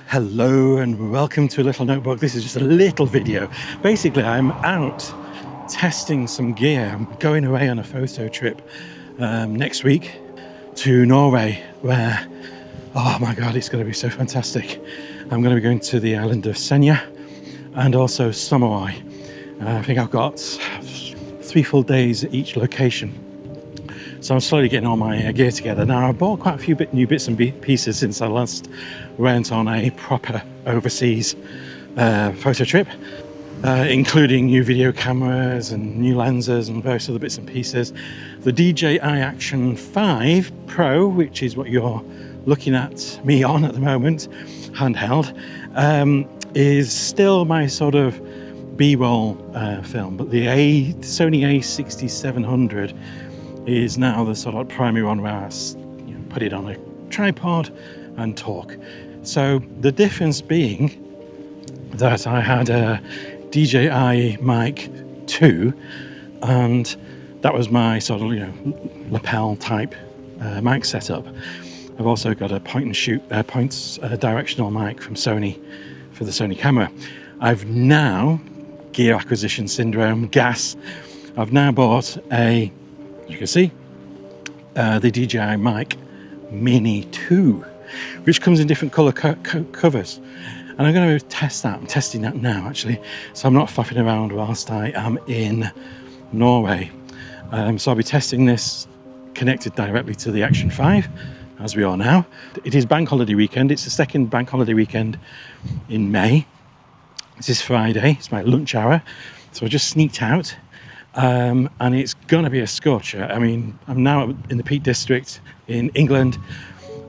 Hello and welcome to a little notebook. This is just a little video. Basically, I'm out testing some gear. I'm going away on a photo trip next week to Norway where, oh my God, it's going to be so fantastic. I'm going to be going to the island of Senja and also Samui. I think I've got 3 full days at each location. So I'm slowly getting all my gear together. Now, I bought quite a few new bits and pieces since I last went on a proper overseas photo trip, including new video cameras and new lenses and various other bits and pieces. The DJI Action 5 Pro, which is what you're looking at me on at the moment, handheld, is still my sort of B-roll film, but the Sony A6700 is now the sort of primary one where I put it on a tripod and talk. So the difference being that I had a DJI Mic 2 and that was my sort of lapel type mic setup. I've also got a point and shoot directional mic from Sony for the Sony camera. I've now, gear acquisition syndrome, gas, I've now bought a, you can see, the DJI Mic Mini 2, which comes in different colour covers. And I'm going to test that. I'm testing that now, actually. So I'm not faffing around whilst I am in Norway. So I'll be testing this connected directly to the Action 5, as we are now. It is bank holiday weekend. It's the second bank holiday weekend in May. This is Friday. It's my lunch hour. So I just sneaked out. And it's going to be a scorcher. I mean, I'm now in the Peak District in England,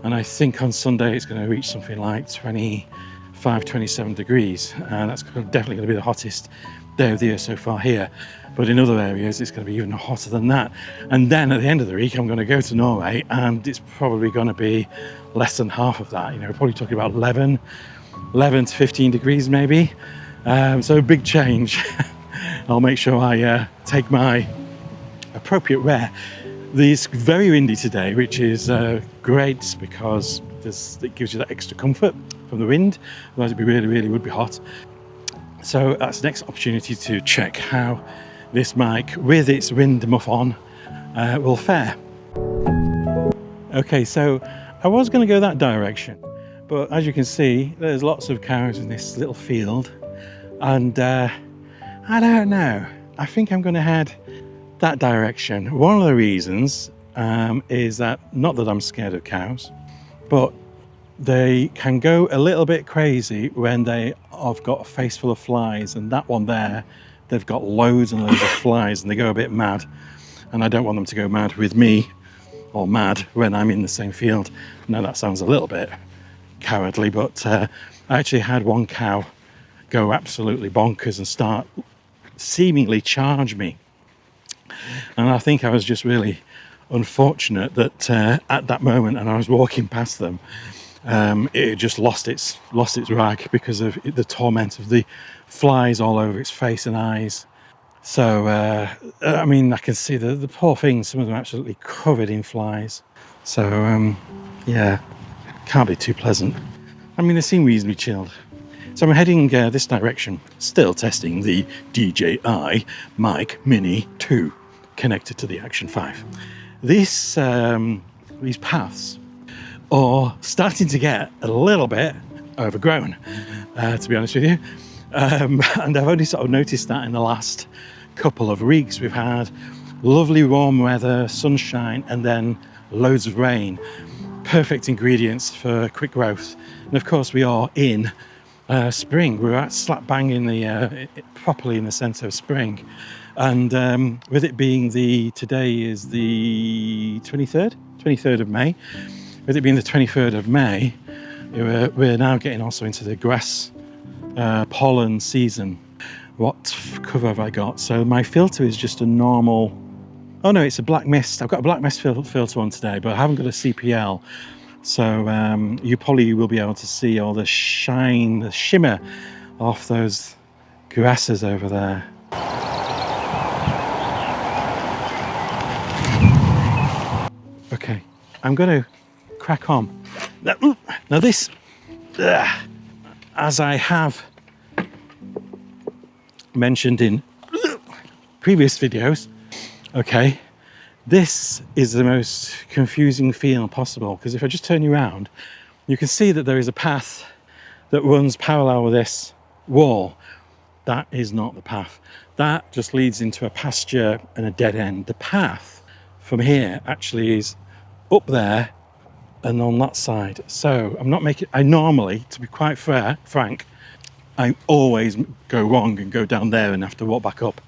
and I think on Sunday it's going to reach something like 25, 27 degrees. And that's definitely going to be the hottest day of the year so far here. But in other areas, it's going to be even hotter than that. And then at the end of the week, I'm going to go to Norway, and it's probably going to be less than half of that. We're probably talking about 11 to 15 degrees maybe. So a big change. I'll make sure I take my appropriate wear. It's very windy today, which is great because it gives you that extra comfort from the wind. Otherwise it really would be hot. So that's the next opportunity to check how this mic with its wind muff on will fare. Okay, so I was going to go that direction, but as you can see, there's lots of cows in this little field, and I don't know. I think I'm going to head that direction. One of the reasons is that, not that I'm scared of cows, but they can go a little bit crazy when they have got a face full of flies, and that one there, they've got loads and loads of flies, and they go a bit mad. And I don't want them to go mad with me, or mad when I'm in the same field. Now that sounds a little bit cowardly, but I actually had one cow go absolutely bonkers and start seemingly charge me, and I think I was just really unfortunate that at that moment, and I was walking past them, it just lost its rag because of the torment of the flies all over its face and eyes. So I mean, I can see the poor things, some of them absolutely covered in flies. So yeah, can't be too pleasant. I mean, they seem reasonably chilled. So I'm heading this direction, still testing the DJI Mic Mini 2 connected to the Action 5. These paths are starting to get a little bit overgrown, to be honest with you. And I've only sort of noticed that in the last couple of weeks. We've had lovely warm weather, sunshine, and then loads of rain. Perfect ingredients for quick growth. And of course, we are in spring. We're at slap bang in the properly in the centre of spring, and with it being today is the 23rd of May. With it being the 23rd of May, we're now getting also into the grass pollen season. What cover have I got? So my filter is just a normal. Oh no, it's a black mist. I've got a black mist filter on today, but I haven't got a CPL. So you probably will be able to see all the shine, the shimmer off those grasses over there. Okay, I'm going to crack on. Now this as I have mentioned in previous videos, okay, this is the most confusing feel possible, because if I just turn you around, you can see that there is a path that runs parallel with this wall. That is not the path. That just leads into a pasture and a dead end. The path from here actually is up there and on that side. So I'm not making, I normally, to be quite frank, I always go wrong and go down there and have to walk back up.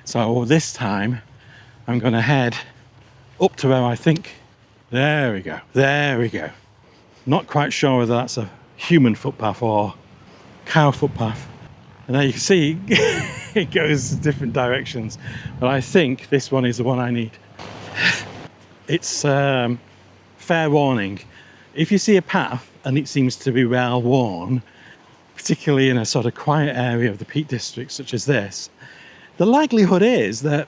So this time I'm going to head up to where I think, there we go. Not quite sure whether that's a human footpath or cow footpath. And there you can see it goes different directions, but I think this one is the one I need. It's fair warning, if you see a path and it seems to be well worn, particularly in a sort of quiet area of the Peak District such as this, the likelihood is that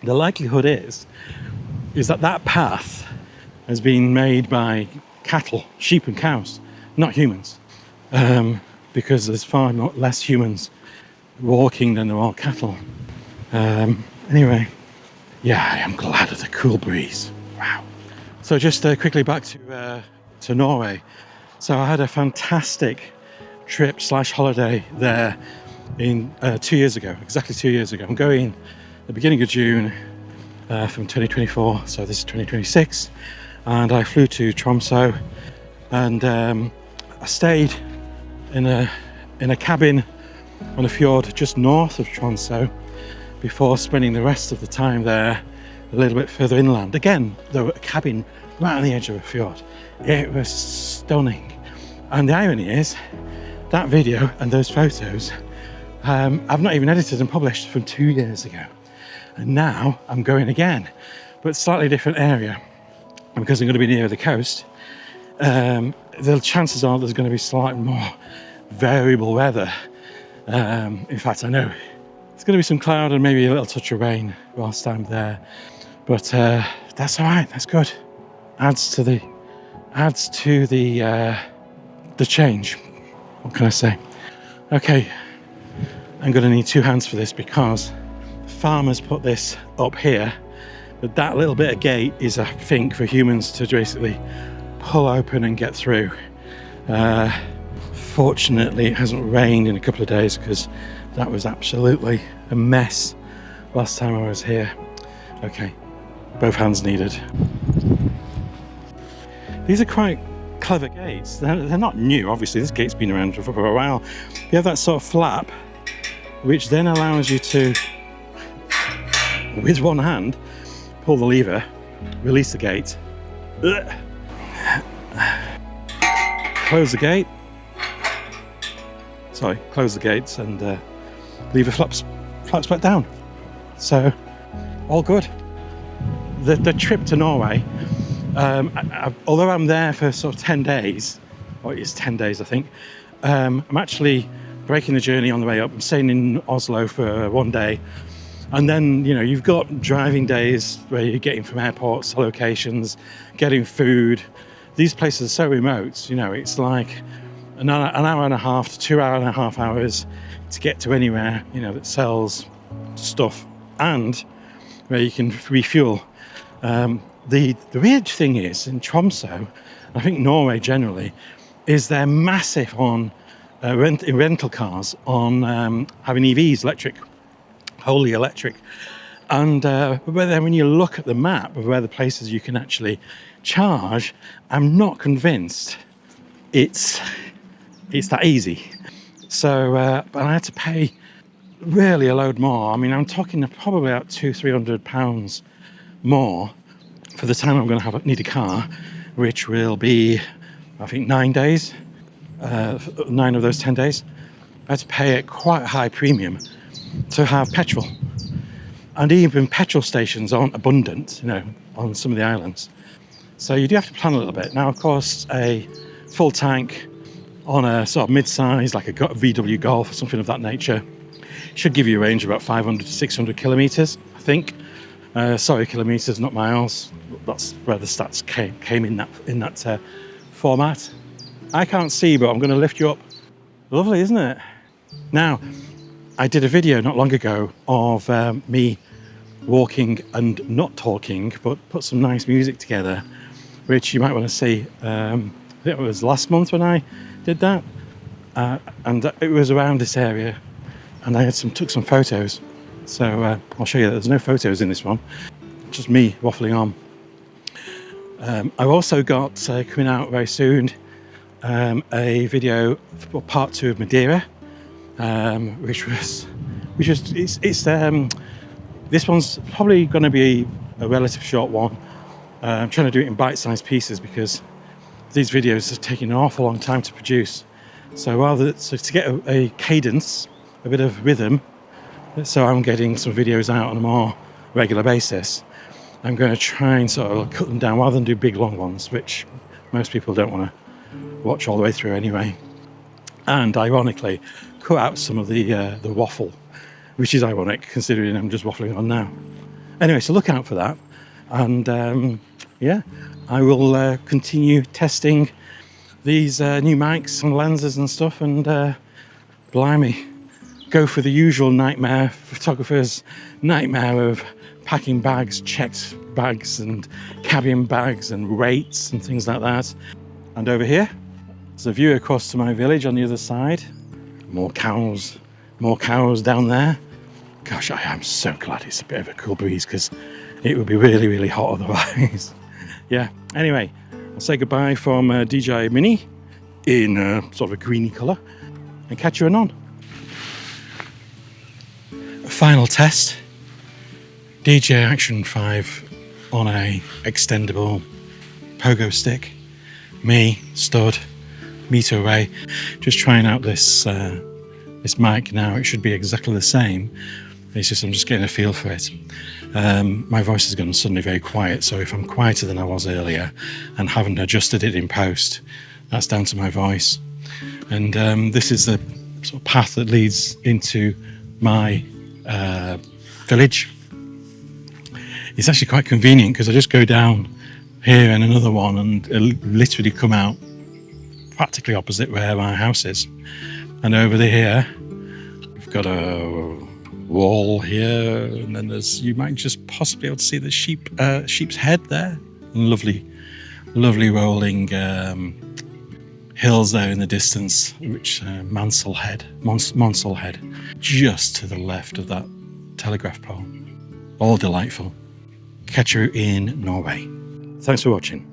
that path has been made by cattle, sheep and cows, not humans. Because there's far less humans walking than there are cattle. Anyway, yeah, I am glad of the cool breeze. Wow. So just quickly back to Norway. So I had a fantastic trip / holiday there in 2 years ago, exactly 2 years ago. I'm going at the beginning of June from 2024, so this is 2026, and I flew to Tromsø, and I stayed in a cabin on a fjord just north of Tromsø before spending the rest of the time there a little bit further inland. Again, though, a cabin right on the edge of a fjord. It was stunning. And the irony is, that video and those photos, I've not even edited and published from 2 years ago. And now I'm going again, but slightly different area. And because I'm going to be near the coast, the chances are there's going to be slightly more variable weather. In fact, I know there's going to be some cloud and maybe a little touch of rain whilst I'm there, but that's all right. That's good. Adds to the change. What can I say? Okay, I'm going to need 2 hands for this because farmers put this up here, but that little bit of gate is, I think, for humans to basically pull open and get through. Fortunately, it hasn't rained in a couple of days because that was absolutely a mess last time I was here. Okay, both hands needed. These are quite clever gates. They're not new, obviously. This gate's been around for a while. You have that sort of flap, which then allows you to, with one hand, pull the lever, release the gate, close the gate. Sorry, close the gates and lever flaps back down. So, all good. The trip to Norway, although I'm there for sort of 10 days, or it's 10 days I think, I'm actually breaking the journey on the way up. I'm staying in Oslo for 1 day. And then, you know, you've got driving days where you're getting from airports to locations, getting food. These places are so remote, you know, it's like an hour and a half to 2 hours to get to anywhere, you know, that sells stuff and where you can refuel. The weird thing is, in Tromsø, I think Norway generally, is they're massive on rental cars, on having EVs, wholly electric. And when you look at the map of where the places you can actually charge, I'm not convinced it's that easy. So, but I had to pay really a load more. I mean, I'm talking probably about £200-300 more for the time I'm going to need a car, which will be, I think, 9 days, 9 of those 10 days. I had to pay a quite high premium to have petrol. And even petrol stations aren't abundant, you know, on some of the islands. So you do have to plan a little bit. Now, of course, a full tank on a sort of mid-size, like a VW Golf or something of that nature, should give you a range of about 500 to 600 kilometres, I think. Sorry, kilometres, not miles. That's where the stats came in that format. I can't see, but I'm going to lift you up Lovely, isn't it? Now, I did a video not long ago of me walking and not talking, but put some nice music together, which you might want to see. I think it was last month when I did that, and it was around this area, and I took some photos. So I'll show you that there's no photos in this one, just me waffling on. I've also got coming out very soon a video for part 2 of Madeira, which was this one's probably going to be a relative short one. I'm trying to do it in bite-sized pieces because these videos are taking an awful long time to produce. So to get a cadence, a bit of rhythm, so I'm getting some videos out on a more regular basis, I'm going to try and sort of cut them down rather than do big long ones, which most people don't want to watch all the way through anyway. And ironically, cut out some of the waffle, which is ironic considering I'm just waffling on now. Anyway, so look out for that. And yeah, I will continue testing these new mics and lenses and stuff, and blimey, go for the usual nightmare, photographer's nightmare of packing bags, checked bags and cabin bags and rates and things like that. And over here, there's a view across to my village on the other side. More cows down there. Gosh, I am so glad it's a bit of a cool breeze because it would be really, really hot otherwise. Yeah, anyway, I'll say goodbye from DJI Mini in sort of a greeny colour and catch you anon. Final test. DJI Action 5 on a extendable pogo stick. Me, stud, meter array. Just trying out this mic now. It should be exactly the same. It's just I'm just getting a feel for it. My voice has gone suddenly very quiet, so if I'm quieter than I was earlier and haven't adjusted it in post, that's down to my voice. And this is the sort of path that leads into my village. It's actually quite convenient because I just go down here and another one and literally come out practically opposite where my house is. And over here we've got a wall here, and then you might just possibly be able to see the sheep's head there. Lovely rolling hills there in the distance, which Monsell Head, just to the left of that telegraph pole. All delightful. Catch you in Norway. Thanks for watching.